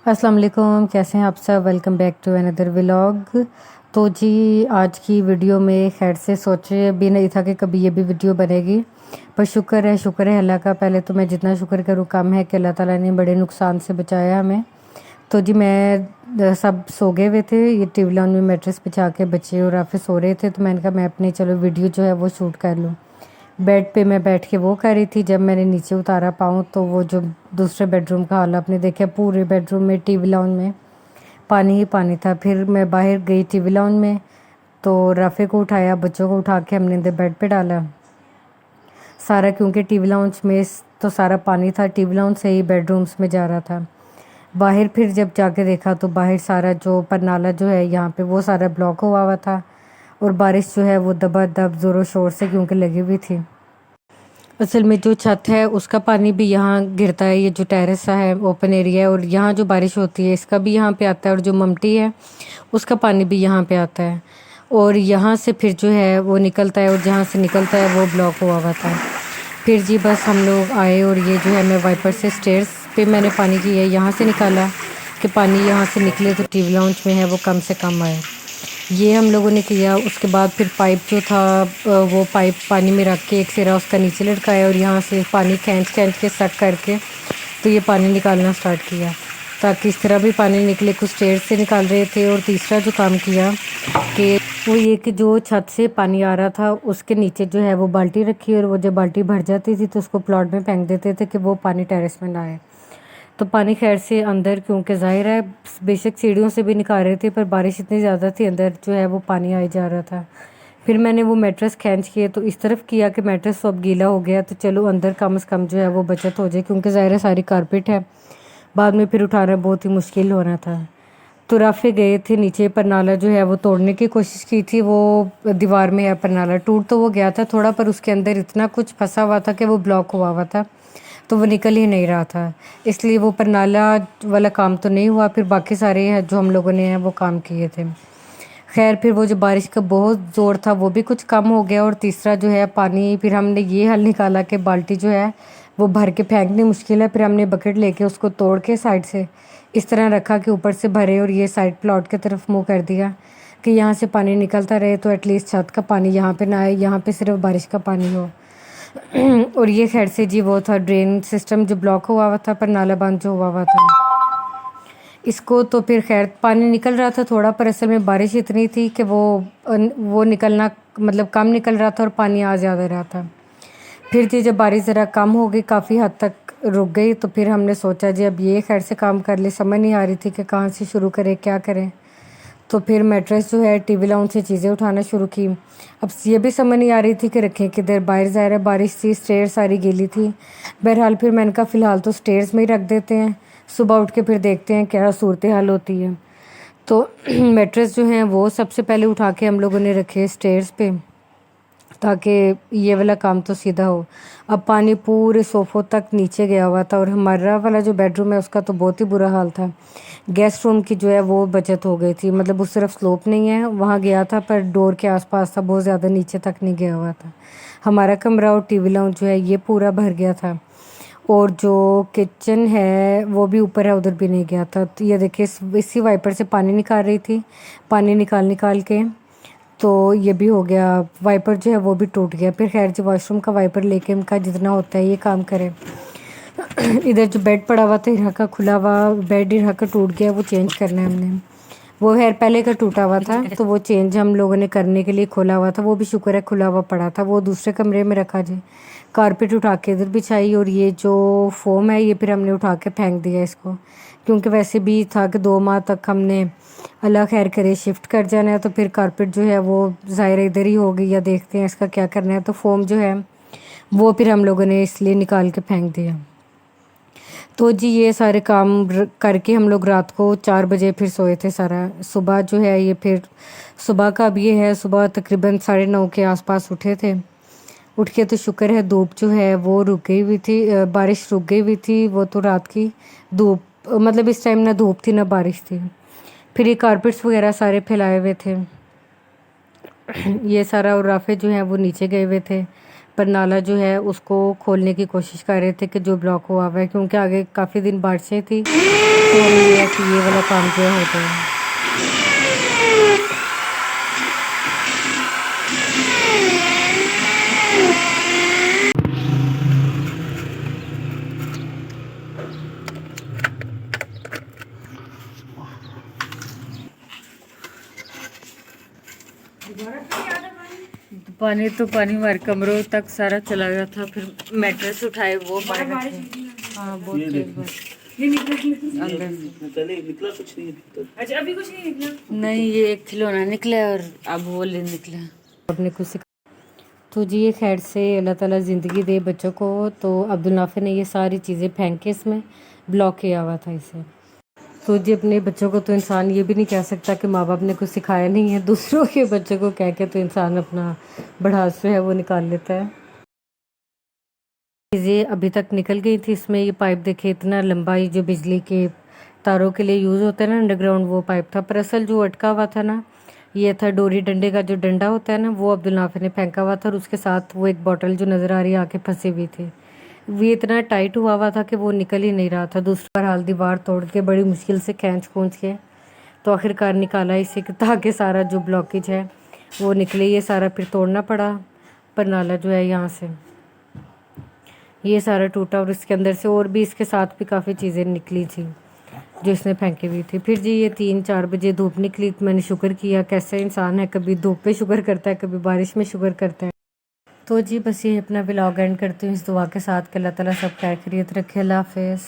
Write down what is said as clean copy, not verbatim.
अस्सलाम वालेकुम, कैसे हैं आप सब। Welcome back to another vlog. तो जी आज की वीडियो में खैर से सोचे भी नहीं था कि कभी ये भी वीडियो बनेगी, पर शुक्र है अल्लाह का। पहले तो मैं जितना शुक्र करूँ कम है कि अल्लाह ताला ने बड़े नुकसान से बचाया हमें। तो जी मैं सब सो गए हुए थे, ये टीवी लॉन में मैट्रेस बिछा के बच्चे और आफिस सो रहे थे। तो मैंने कहा मैं अपनी चलो वीडियो जो है वो शूट कर लूँ। बेड पे मैं बैठ के वो कर रही थी, जब मैंने नीचे उतारा पाऊँ तो वो जो दूसरे बेडरूम का हाल आपने देखा, पूरे बेडरूम में टीवी लाउन में पानी ही पानी था। फिर मैं बाहर गई टीवी लाउन में, तो राफ़े को उठाया, बच्चों को उठा के हमने अंदर बेड पे डाला सारा, क्योंकि टीवी लाउंज में तो सारा पानी था, टीवी लाउंज से ही बेडरूम्स में जा रहा था। बाहर फिर जब जाके देखा तो बाहर सारा जो परनाला जो है यहाँ पे वो सारा ब्लॉक हुआ हुआ था, और बारिश जो है वो दबादब ज़ोरों शोर से क्योंकि लगी हुई थी। असल में जो छत है उसका पानी भी यहाँ गिरता है, ये जो टेरेस सा है ओपन एरिया है, और यहाँ जो बारिश होती है इसका भी यहाँ पे आता है, और जो ममटी है उसका पानी भी यहाँ पे आता है, और यहाँ से फिर जो है वो निकलता है, और जहाँ से निकलता है वो ब्लॉक हुआ हुआ था। फिर जी बस हम लोग आए, और ये जो है मैं वाइपर से स्टेयर्स पे मैंने पानी की है यहाँ से निकाला कि पानी यहाँ से निकले तो टीवी लाउंज में है वो कम से कम आए। ये हम लोगों ने किया। उसके बाद फिर पाइप जो था वो पाइप पानी में रख के एक सिरा उसका नीचे लटकाया, और यहाँ से पानी खींच खींच के सक करके तो ये पानी निकालना स्टार्ट किया, ताकि इस तरह भी पानी निकले। कुछ स्टेयर से निकाल रहे थे, और तीसरा जो काम किया कि वो ये कि जो छत से पानी आ रहा था उसके नीचे जो है वो बाल्टी रखी, और वो जब बाल्टी भर जाती थी तो उसको प्लॉट में फेंक देते थे कि वो पानी टेरेस में ना आए। तो पानी खैर से अंदर, क्योंकि ज़ाहिर है बेशक सीढ़ियों से भी निकाल रहे थे, पर बारिश इतनी ज़्यादा थी अंदर जो है वो पानी आई जा रहा था। फिर मैंने वो मैट्रेस खींच के तो इस तरफ किया कि मैट्रेस तो अब गीला हो गया, तो चलो अंदर कम से कम जो है वो बचत हो जाए, क्योंकि ज़ाहिर है सारी कारपेट है, बाद में फिर उठाना बहुत ही मुश्किल होना था। तो राफे गए थे नीचे, परनाला जो है वो तोड़ने की कोशिश की थी। वो दीवार में है परनाला, टूट तो वो गया था थोड़ा, पर उसके अंदर इतना कुछ फंसा हुआ था कि वो ब्लॉक हुआ हुआ था, तो वो निकल ही नहीं रहा था। इसलिए वो परनाला वाला काम तो नहीं हुआ। फिर बाकी सारे हैं जो हम लोगों ने हैं वो काम किए थे। खैर फिर वो जो बारिश का बहुत ज़ोर था वो भी कुछ कम हो गया। और तीसरा जो है पानी, फिर हमने ये हल निकाला कि बाल्टी जो है वो भर के फेंकनी मुश्किल है। फिर हमने बकेट लेके उसको तोड़ के साइड से इस तरह रखा कि ऊपर से भरे, और ये साइड प्लॉट की तरफ मुँह कर दिया कि यहाँ से पानी निकलता रहे, तो एटलीस्ट छत का पानी यहाँ पे ना आए, यहाँ पे सिर्फ बारिश का पानी हो। और ये खैर से जी वो था ड्रेन सिस्टम जो ब्लॉक हुआ हुआ था, पर नाला बंद जो हुआ हुआ था इसको। तो फिर खैर पानी निकल रहा था थोड़ा, पर असल में बारिश इतनी थी कि वो निकलना मतलब कम निकल रहा था, और पानी आ ज़्यादा रहा था। फिर जी जब बारिश ज़रा कम हो गई, काफ़ी हद तक रुक गई, तो फिर हमने सोचा जी अब ये खैर से काम कर ले। समझ नहीं आ रही थी कि कहाँ से शुरू करें, क्या करें। तो फिर मैट्रेस जो है टीवी लाउंज से चीज़ें उठाना शुरू की। अब ये भी समझ नहीं आ रही थी कि रखें किधर, बाहर ज़ाहिर है बारिश थी, स्टेयर सारी गीली थी। बहरहाल फिर मैंने कहा फ़िलहाल तो स्टेयर्स में ही रख देते हैं, सुबह उठ के फिर देखते हैं क्या सूरत हाल होती है। तो मैट्रेस जो हैं वो सबसे पहले उठा के हम लोगों ने रखे स्टेयर्स पे, ताकि ये वाला काम तो सीधा हो। अब पानी पूरे सोफ़ों तक नीचे गया हुआ था, और हमारा वाला जो बेडरूम है उसका तो बहुत ही बुरा हाल था। गेस्ट रूम की जो है वो बचत हो गई थी, मतलब उस तरफ स्लोप नहीं है, वहाँ गया था पर डोर के आसपास था, बहुत ज़्यादा नीचे तक नहीं गया हुआ था। हमारा कमरा और टीवी लाउंज जो है ये पूरा भर गया था, और जो किचन है वो भी ऊपर है, उधर भी नहीं गया था। तो ये देखिए इसी वाइपर से पानी निकाल रही थी, पानी निकाल निकाल के तो ये भी हो गया, वाइपर जो है वो भी टूट गया। फिर खैर जो वॉशरूम का वाइपर लेके इनका जितना होता है ये काम करें। इधर जो बेड पड़ा हुआ था इरा का, खुला हुआ बेड इरा का टूट गया, वो चेंज करना है हमने। वो खैर पहले का टूटा हुआ था, तो वो चेंज हम लोगों ने करने के लिए खोला हुआ था, वो भी शुक्र है खुला हुआ पड़ा था, वो दूसरे कमरे में रखा जी। कारपेट उठा के इधर बिछाई, और ये जो फोम है ये फिर हमने उठा के फेंक दिया इसको, क्योंकि वैसे भी था कि 2 माह तक हमने अल्लाह खैर करे शिफ्ट कर जाना है, तो फिर कारपेट जो है वो ज़ाहिर इधर ही होगी, या देखते हैं इसका क्या करना है। तो फोम जो है वो फिर हम लोगों ने इसलिए निकाल के फेंक दिया। तो जी ये सारे काम करके हम लोग रात को 4 बजे फिर सोए थे सारा। सुबह जो है ये फिर सुबह का अब ये है, सुबह तकरीबन 9:30 के आसपास उठे थे। उठ के तो शुक्र है धूप जो है वो रुक गई हुई थी, बारिश रुक गई हुई थी। वो तो रात की धूप, मतलब इस टाइम ना धूप थी ना बारिश थी। फिर ये कारपेट्स वगैरह सारे फैलाए हुए थे, ये सारा, और राफे जो हैं वो नीचे गए हुए थे। पर नाला जो है उसको खोलने की कोशिश कर रहे थे कि जो ब्लॉक हुआ हुआ है, क्योंकि आगे काफ़ी दिन बारिशें थी तो हमें ये है कि ये वाला काम जो है होता है। पानी तो पानी हमारे कमरों तक सारा चला गया था, फिर मैट्रेस उठाए वो बाहर रखे। हाँ बहुत तेज बारिश। ये निकला अंदर से पहले निकला कुछ नहीं है। अच्छा अभी कुछ नहीं निकला। नहीं, ये एक खिलौना निकला और अब वो ले निकला। अपने कुछ सिखा तो जी ये खैर से अल्लाह ताला ज़िंदगी दे बच्चों को। तो अब्दुल नाफिर ने ये सारी चीज़ें फेंक के इसमें ब्लॉक किया हुआ था इसे। तो जी अपने बच्चों को तो इंसान ये भी नहीं कह सकता कि माँ बाप ने कुछ सिखाया नहीं है, दूसरों के बच्चों को कह के तो इंसान अपना भड़ास जो है वो निकाल लेता है। चीज़ें अभी तक निकल गई थी इसमें। ये पाइप देखे इतना लंबा, ही जो बिजली के तारों के लिए यूज़ होता है ना अंडरग्राउंड, वो पाइप था। पर असल जो अटका हुआ था ना, ये था डोरी डंडे का जो डंडा होता है ना, वो अब्दुल नाफिर ने फेंका हुआ था और उसके साथ वो एक बॉटल जो नज़र आ रही है आके फंसी हुई थी। वो इतना टाइट हुआ हुआ था कि वो निकल ही नहीं रहा था। दूसरी बार हाल दीवार तोड़ के बड़ी मुश्किल से खींच खूंच के तो आखिरकार निकाला इसे, ताकि सारा जो ब्लॉकेज है वो निकले। ये सारा फिर तोड़ना पड़ा, पर नाला जो है यहाँ से ये सारा टूटा और इसके अंदर से और भी इसके साथ भी काफ़ी चीज़ें निकली थी जो इसने फेंकी हुई थी। फिर जी ये 3-4 बजे धूप निकली तो मैंने शुक्र किया। कैसे इंसान है, कभी धूप पे शुक्र करता है, कभी बारिश में शुक्र करता है। तो जी बस ये अपना व्लॉग एंड करती हूँ इस दुआ के साथ कि अल्लाह ताला सब खैर खैरियत रखे। अल्लाह हाफिज़।